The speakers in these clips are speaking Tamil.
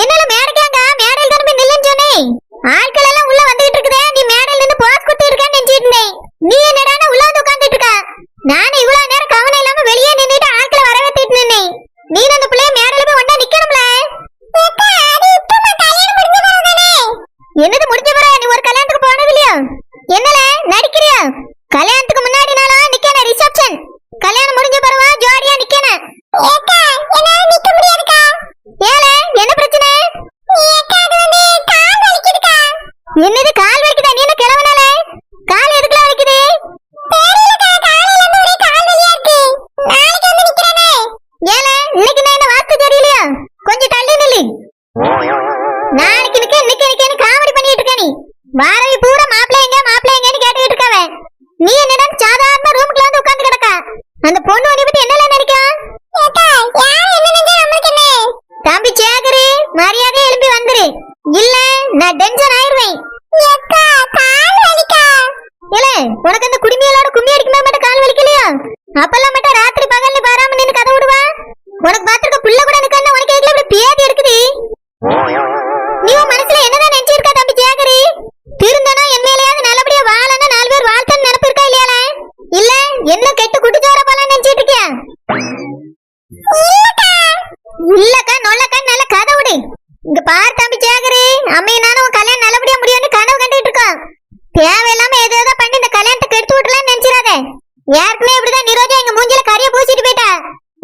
என்னால மேடைக்காங்க மேடையில் தான் போய் நில்லுன்னு சொன்னேன். ஆட்கள் எல்லாம் உள்ள வந்துகிட்டு இருக்குதே, நீ மேடையில் நின்னு போஸ் கொடுத்துட்டு இருக்கேன்னு நினைச்சிட்டு இருந்தேன். நீ என்னடானா உள்ள வந்து உட்கார்ந்துட்டு இருக்க. நானும் இவ்வளவு நேரம் கவனம் இல்லாம வெளியே நின்னுட்டு ஆட்களை வரவேத்திட்டு நின்னேன். நீ அந்த பிள்ளைய மேடையில போய் ஒண்ணா நிக்கணும்ல. என்னது முடிஞ்ச பிறகு நீ ஒரு கல்யாணத்துக்கு போனது இல்லையா? என்னல நடிக்கிறியா? கல்யாணத்துக்கு முன்னாடினாலும் நிக்கணும் ரிசப்ஷன். கல்யாணம் முடிஞ்ச பிறகு ஜோடியா நிக்கணும். ஏக்கா என்னால நிக்க முடியாதுக்கா. ஏல என்ன பிரச்சனை? ஏக்கா அது வந்து கால் வலிக்குதுக்கா. என்னது கால் வலிக்குதா? நீ என்ன கிளவனால? கால் எதுக்குல வலிக்குது? தெரியலக்கா, காலையில இருந்து ஒரே கால் வலியா இருக்கு. நாளைக்கு வந்து நிக்கறேனே. ஏல இன்னைக்கு நான் என்ன வாஸ்து தெரியலையா? கொஞ்சம் தள்ளி நில்லு. நாளைக்கு நிக்க காமெடி பண்ணிட்டு இருக்க நீ. வாரவி பூரா மாப்பிள்ளை எங்கன்னு கேட்டுக்கிட்டு இருக்கவ. நீ என்னடா சாதாரண ரூமுக்குள்ள வந்து உட்கார்ந்து கிடக்கா. அந்த பொண்ணு உன்னை பத்தி என்னல நினைக்கும்? ஏக்கா யார் என்ன நினைச்சா நமக்கு என்ன? தம்பி சேகரு மரியாதை எழும்பி வந்துரு. இல்ல நான் டென்ஷன் ஆயிருவேன். ஏக்கா கால் வலிக்கா. இல்ல உனக்கு அந்த குடிமியலோட கும்மி அடிக்கும்போது மட்டும் கால் வலிக்கலையா? அப்பெல்லாம் மட்டும் ராத்திரி பகல்ல பாராம நின்னு கதை விடுவா. உனக்கு பாத்துக்க புள்ள கூட நிக்கன்னா உனக்கு எதுல இப்படி பேதி இருக்குது? நீ உன் மனசுல என்னதான் நினைச்சிருக்க தம்பி சேகரு? திருந்தனா என் மேலயாவது நல்லபடியா வாழனா 4 பேர் வாழ்த்தன்னு நினைப்பு இருக்கா இல்லையால? இல்ல என்ன கெட்டு குட்டிச்சோர போலாம் நினைச்சிட்டு இருக்கியா? இல்லக்கா நொல்லக்கா நல்ல கதை விடு. இங்க பாரு தம்பி சேகரு, அம்மையும் நானும் உன் கல்யாணம் நல்லபடியா முடியும்னு கனவு கண்டுட்டு இருக்கோம். தேவையில்லாம ஏதோ பண்ணி இந்த கல்யாணத்தை கெடுத்து விட்டுலான்னு நினைச்சிடாத. ஏற்கனவே இப்படிதான் நிரோஜா எங்க மூஞ்சில கறிய பூசிட்டு போயிட்டா.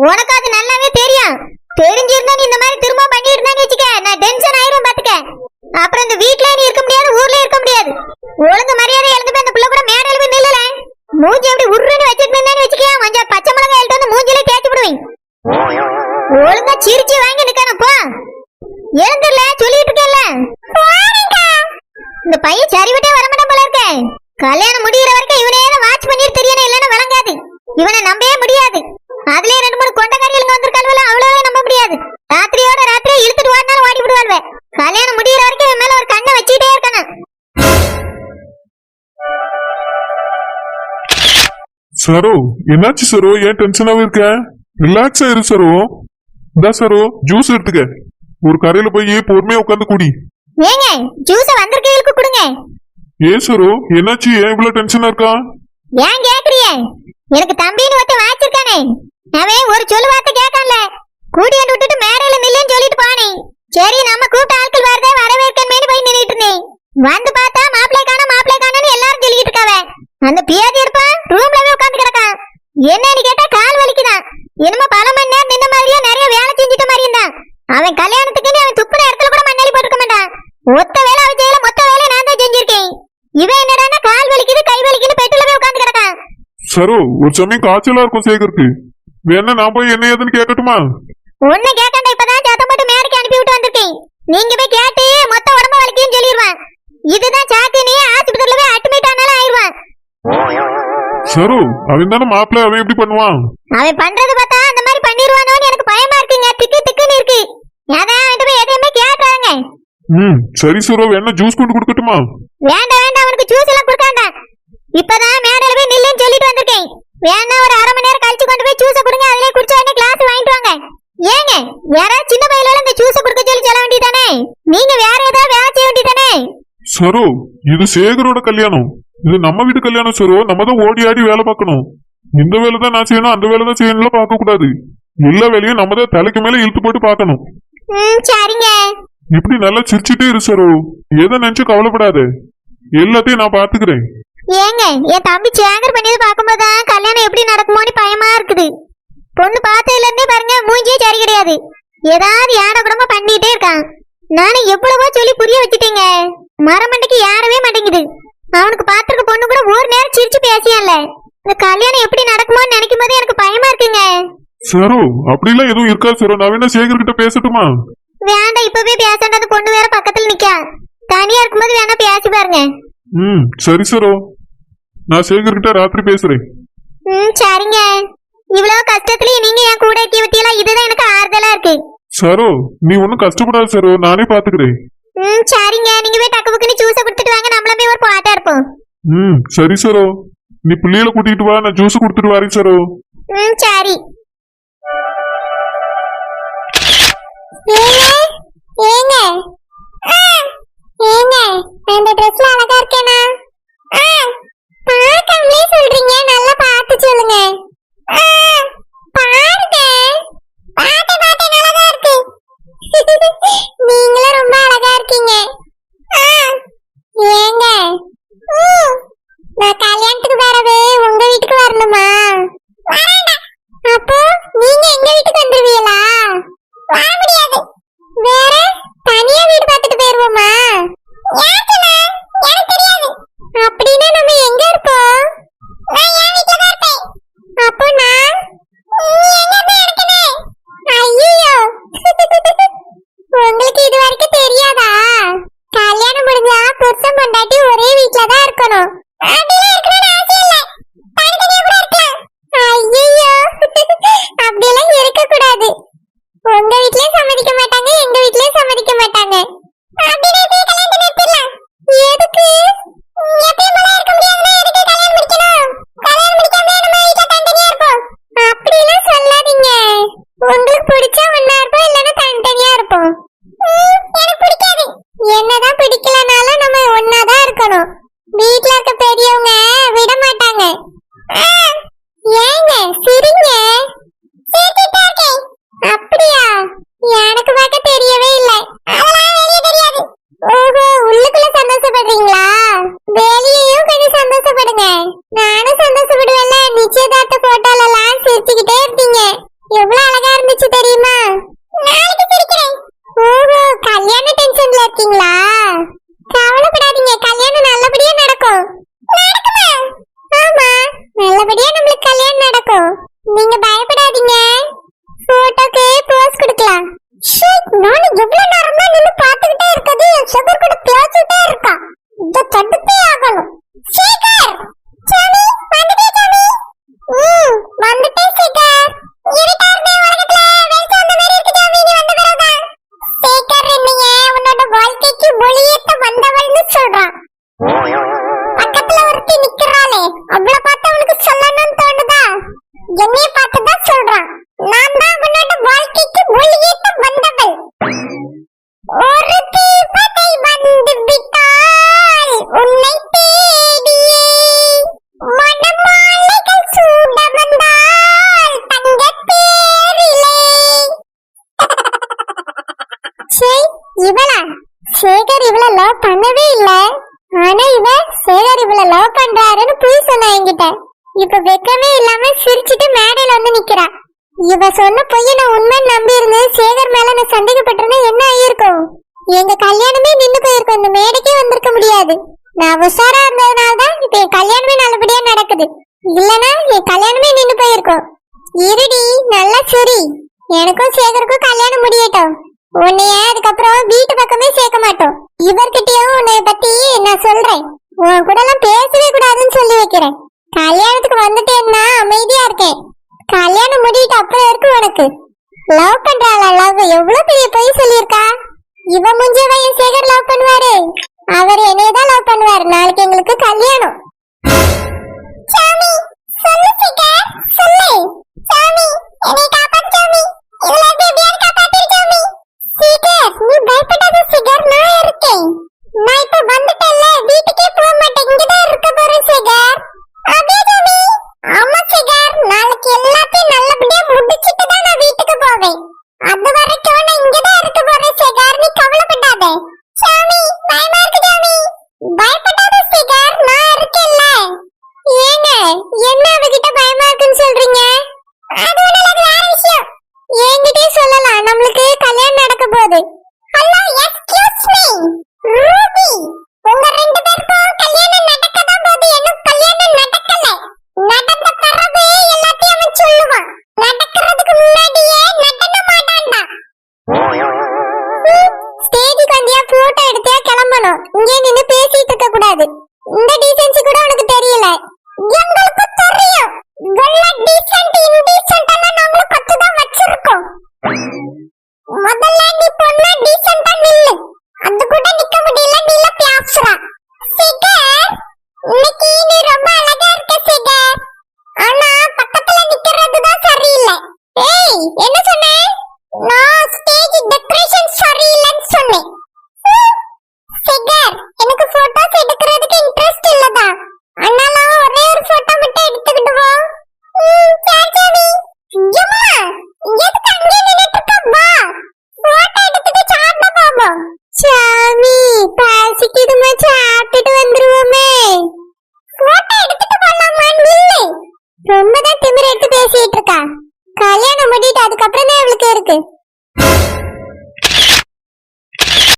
உனக்கு அது நல்லாவே தெரியும். தெரிஞ்சிருந்தா நீ இந்த மாதிரி திரும்ப பண்ணிட்டு இருந்தான்னு வச்சுக்க, நான் டென்ஷன் ஆயிரும் பாத்துக்க. அப்புறம் இந்த வீட்லயே நீ இருக்க முடியாது, ஊர்லயே இருக்க முடியாது. ஒழுங்கு மரியாதை எழுந்து அந்த புள்ள கூட மேடையில போய் நில்லல. மூஞ்சி எப்படி உருன்னு வச்சிட்டு நின்னு வச்சுக்க, கொஞ்சம் பச்சை மிளகாய் எடுத்து வந்து மூஞ்சிலே தேய்ச்சி விடுவேன். ஒழுங்கா சிரிச்சு வாங்கி நிக்கணும் போ. எழுந்துடல சொல்லிட்டு இருக்கேன்ல. இந்த பையன் சரிவிட்டே வரமாட்டான் போல இருக்க. கல்யாணம் முடிகிற வரைக்கும் இவனே வாட்ச் பண்ணிட்டு தெரியணும், இல்லன்னா விளங்காது. இவனை நம்பவே முடியாது. அதுலயே 2-3 கொண்டக்காரிகளுங்க வந்திருக்காள்வல, அவ்வளவே நம்ப முடியாது. ராத்திரியோட ராத்திரியே இழுத்துட்டு ஓடினாலும் ஓடி விடுவாள்வ. கல்யாணம் முடிகிற வரைக்கும் இவன் மேல ஒரு கண்ணை வச்சுட்டே இருக்கணும். சரோ என்னாச்சு சரோ? ஏன் டென்ஷனாவே இருக்க? ரிலாக்ஸ் ஆயிரு சரோ. இந்த சரோ ஜூஸ் எடுத்துக்க. ஒரு கரையில போய் பொறுமையா உட்காந்து குடி. ஏங்க ஜூஸ வந்திருக்கீங்களுக்கு கொடுங்க. ஏன் சரோ என்னாச்சு? ஏன் இவ்வளவு டென்ஷனா இருக்கா? ஏன் கேக்குறிய? எனக்கு தம்பின்னு ஒருத்த வாச்சிருக்கானே, அவன் ஒரு சொல்லு வார்த்தை கேட்கான்ல. கூடியாண்டு விட்டுட்டு மேடையில நில்லுன்னு சொல்லிட்டு போனே. சரி நம்ம கூப்பிட்ட ஆட்கள் வரதே வரவேற்கன்னு போய் நின்னுட்டு இருந்தேன். வந்து பார்த்தா மாப்பிள்ளை காணோம்னு எல்லாரும் சொல்லிட்டு இருக்காவ. அந்த பியாதி இருப்பா ரூம்லவே உட்கார்ந்து கிடக்கா. என்னன்னு கேட்டா கால் வலிக்குதான். என்னமோ பல மணி நேரம் நின்ன மாதிரியா நிறைய வேலை செஞ்சுட்ட மாதிரி இருந்தான். அவன் கல்யாணத்துக்கு அவன் துப்புன இடத்துல கூட மண்ணாளி போட்டுக்க மாட்டான். ஒத்த வேலை அவன் செய்யல, மொத்த வேலை நான் தான் செஞ்சிருக்கேன். இவன் என்னடான்னா கால் வலிக்குது கை வலிக்குன்னு பெட்டுல போய் உட்கார்ந்து கிடக்கான். சரோ ஒரு சமயம் காய்ச்சலா இருக்கும் சேகருக்கு. வேணா நான் போய் என்ன ஏதுன்னு கேட்கட்டுமா? ஒண்ணு கேட்கண்டா, இப்பதான் சத்தம் போட்டு மேடைக்கு அனுப்பி விட்டு வந்திருக்கேன். நீங்க போய் கேட்டு மொத்த உடம்பு வலிக்குன்னு சொல்லிடுவான். இதுதான் சாக்கு, நீ ஆஸ்பத்திரியில போய் அட்மிட் ஆனாலும் ஆயிடுவான். சரோ அவன் தானே மாப்பிள்ளை, அவன் எப்படி பண்ணுவான்? அவன் பண்றது பார்த்தா அந்த மாதிரி பண்ணிடுவானோன்னு எனக்கு பயமா இருக்குங்க. திக்குன்னு இருக்கு. அதான் அவன்கிட்ட போய் எதையுமே கேட்கறாங்க. சரி சரோ, வேணா ஜூஸ் கொண்டு கொடுக்கட்டுமா? வேண்டாம் அவனுக்கு ஜூஸ் எல்லாம் கொடுக்காண்டா. இப்பதான் மேடையில போய் நில்லுன்னு சொல்லிட்டு வந்திருக்கேன். வேணா ஒரு 1/2 மணி நேரம் கழிச்சு கொண்டு போய் ஜூஸ கொடுங்க. அதிலே குடிச்சா என்ன கிளாஸ் வாங்கிட்டு வாங்க. ஏங்க யாராவது சின்ன பையில இந்த ஜூஸ குடுக்க சொல்லி சொல்ல வேண்டியதானே? நீங்க வேற ஏதாவது வேலை செய்ய வேண்டியதானே? சரோ இது சேகரோட கல்யாணம், இது நம்ம வீட்டு கல்யாணம் சரோ. நம்ம தான் ஓடி ஆடி வேலை பார்க்கணும். இந்த வேலை தான் நான் செய்யணும், அந்த வேலை தான் செய்யணும் பார்க்க கூடாது. எல்லா வேலையும் நம்ம தான் தலைக்கு மேல இழுத்து போட்டு பார்க்கணும். சரிங்க. இப்படி நல்லா சிரிச்சுட்டே இரு சரோ. எதை நினைச்சு கவலைப்படாத, எல்லாத்தையும் நான் பாத்துக்கிறேன். ஏங்க என் தம்பி சேகர் பண்ணியது பார்க்கும்போதுதான் கல்யாணம் எப்படி நடக்குமோன்னு பயமா இருக்குது. பொண்ணு பார்த்ததுல இருந்தே பாருங்க மூஞ்சியே சரி கிடையாது. ஏதாவது யானை குடும்பம் பண்ணிட்டே இருக்கான். நானும் எவ்வளவோ சொல்லி புரிய வச்சுட்டேங்க. மரமண்டைக்கு யாரவே மாட்டேங்குது. அவனுக்கு பாத்துருக்க பொண்ணு கூட ஒரு நேரம் சிரிச்சு பேசியான்ல. இந்த கல்யாணம் எப்படி நடக்குமோன்னு நினைக்கும் போது எனக்கு பயமா இருக்குங்க. சரோ அப்படிலாம் எதுவும் இருக்காது சரோ. நான் வேணா சேகர் கிட்ட பேசட்டுமா? வேண்டாம், இப்பவே பேசண்டது. பொண்ணு வேற பக்கத்துல நிக்கா. தனியா இருக்கும்போது வேணா பேசி பாருங்க. சரி சரோ, நான் சேகர் கிட்ட ராத்திரி பேசுறேன். சரிங்க. இவ்வளவு கஷ்டத்துலயும் நீங்க என் கூட இருக்கி விட்டியெல்லாம் இதுதான் எனக்கு ஆறுதலா இருக்கு. சரோ நீ ஒன்னும் கஷ்டப்படாத சரோ, நானே பாத்துக்கிறேன். சரிங்க. நீங்க போய் டக்கு புக்குன்னு ஜூஸ குடுத்துட்டு வாங்க, நம்மள போய் ஒரு பாட்டா இருப்போம். சரி சரோ, நீ பிள்ளைகளை கூட்டிட்டு வா, நான் ஜூஸ் குடுத்துட்டு வரேன் சரோ. சரி. ஏங்க என்னதான் பிடிக்கலனாலும் நம்ம ஒன்னாதான் இருக்கணும். வீட்ல இருக்க பெரியவங்க விட மாட்டாங்க. ஏங்க சிரிங்க. அப்படியா? எனக்கு பார்க்க தெரியவே இல்லை. தெரியாது. ஓஹோ, உள்ளுக்குள்ள சந்தோஷப்படுறீங்களா? வெளியேயும் கொஞ்சம் சந்தோஷப்படுங்க. நானும் சந்தோஷப்படுவேன்ல. நிச்சயதார்த்த போட்டோல எல்லாம் சிரிச்சுக்கிட்டே இருப்பீங்க. எவ்வளவு அழகா இருந்துச்சு தெரியுமா? நாளைக்கு சிரிக்கிறேன். ஓஹோ, கல்யாண டென்ஷன்ல இருக்கீங்களா? கவலைப்படாதீங்க, கல்யாணம் நல்லபடியா நடக்கும். நடக்குமா? ஆமா, நல்லபடியா நம்மளுக்கு கல்யாணம் நடக்கும். நீங்க பயப்படாதீங்க. போட்டோக்கு போஸ் கொடுக்கலாம். நானும் எவ்வளவு நேரம் தான் நின்னு பாத்துக்கிட்டே இருக்கது. சுகர் கூட பேசிட்டே இருக்கா. இத தடுத்தே ஆகணும். சேகர், சாமி வந்துட்டே சாமி. வந்துட்டே சேகர். இருட்டா இருந்தே உலகத்துல வெளிச்சம் அந்த மாதிரி இருக்கு சாமி. நீ வந்த பிறகுதான். சேகர் என்னைய உன்னோட வாழ்க்கைக்கு ஒளியேத்த வந்தவள்னு சொல்றான். பக்கத்துல ஒருத்தி நிக்கிறாளே, அவளை பார்த்து அவனுக்கு சொல்லணும்னு தோணுதா? என்னைய பார்த்துதான் சொல்றான். நான் தான் உன்னோட வாழ்க்கைக்கு ஒளியேத்த வந்தவள். ஒரு தீபத்தை வந்து விட்டால் உன்னை தேடியே மணமாலைகள் சூட வந்தால் தங்க தேரிலே. இவளா? சேகர் இவள லவ் பண்ணவே இல்ல. ஆனா இவ சேகர் இவள லவ் பண்றாருன்னு போய் சொன்னா என்கிட்ட. இப்ப வெக்கமே இல்லாம சிரிச்சிட்டு மேடையில வந்து நிக்கிறா. இவ சொன்ன பொய்ய நான் உண்மை நம்பி இருந்து சேகர் மேல நான் சந்தேகப்பட்டிருந்தா என்ன ஆயிருக்கும்? எங்க கல்யாணமே நின்னு போயிருக்கும். இந்த மேடைக்கே வந்திருக்க முடியாது. நான் உஷாரா இருந்ததுனாலதான் இப்ப என் கல்யாணமே நல்லபடியா நடக்குது. இல்லனா என் கல்யாணமே நின்னு போயிருக்கும். இருடி, நல்லா சரி. எனக்கும் சேகருக்கும் கல்யாணம் முடியட்டும். உன்னைய அதுக்கப்புறம் வீட்டு பக்கமே சேர்க்க மாட்டோம். இவர்கிட்டயும் உன்னைய பத்தி நான் சொல்றேன். உன் கூட எல்லாம் பேசவே கூடாதுன்னு சொல்லி வைக்கிறேன். கல்யாணத்துக்கு வந்துட்டேன்னா அமைதியா இருக்கேன். கல்யாணம் முடியிட்டு அப்புறம் இருக்கு உனக்கு. லவ் பண்றாளா? லவ் எவ்வளவு பெரிய பொய் சொல்லியிருக்கா. இவ முஞ்சியவ என் சேகர் லவ் பண்ணுவாரு. அவர் என்னையதான் லவ் பண்ணுவாரு. நாளைக்கு எங்களுக்கு கல்யாணம். சாமி சொல்லு சேகர், சொல்லு. சாமி என்னை காப்பாத்து சாமி. இதுல இருந்து எப்படியாவது காப்பாத்து சாமி. சேகர் நீ பயப்படாத சேகர், நான் இருக்கேன். நான் இப்ப வந்துட்டேன்ல, வீட்டுக்கே போக மாட்டேன். இங்கதான் இருக்க போறேன் சேகர். அதே சாமி. ஆமா சேகர், நாளைக்கு எல்லாத்தையும் நல்லபடியா முடிச்சிட்டு தான் நான் வீட்டுக்கு போவேன். அது வரைக்கும் நான் இங்கதான் இருக்க போறேன் சேகர், நீ கவலைப்படாத. சாமி பயமா இருக்கு சாமி. பயப்படாத சேகர், நான் இருக்கேன்ல. ஏங்க என்ன அவகிட்ட பயமா இருக்குன்னு சொல்றீங்க? அது ஒண்ணும் இல்ல, வேற விஷயம். என்கிட்டயே சொல்லலாம், நம்மளுக்கு கல்யாணம் நடக்க போகுது. ஹலோ எக்ஸ்கியூஸ் மீ ரூபி, உங்க ரெண்டு பேருக்கும் கல்யாணம் நடக்க தான் போகுது. எனக்கு கல்யாணம் நடக்கல. நடந்த பிறகு எல்லாத்தையும் அவன் சொல்லுவான். நடக்கிறதுக்கு முன்னாடியே நடன மாட்டான்டா. ஸ்டேஜுக்கு வந்தியா, போட்டோ எடுத்தியா, கிளம்பணும். இங்கே நின்னு பேசிட்டு இருக்க கூடாது. இந்த டீசென்சி கூட உனக்கு தெரியல. எங்களுக்கு தெரியும். வெள்ள டீசென்ட் இன்டீசென்ட் எல்லாம் நாங்களும் கத்துதான் வச்சிருக்கோம். முதல்ல நீ பொண்ணு டீசென்ட்டா நில்லு. அது கூட நிக்க முடியல, நீல பேசுறா. சிகர் இன்னைக்கு நீ ரொம்ப அழகா இருக்க சிகர். ஆனா பக்கத்துல நிக்கிறது தான் சரியில்லை. ஏய் என்ன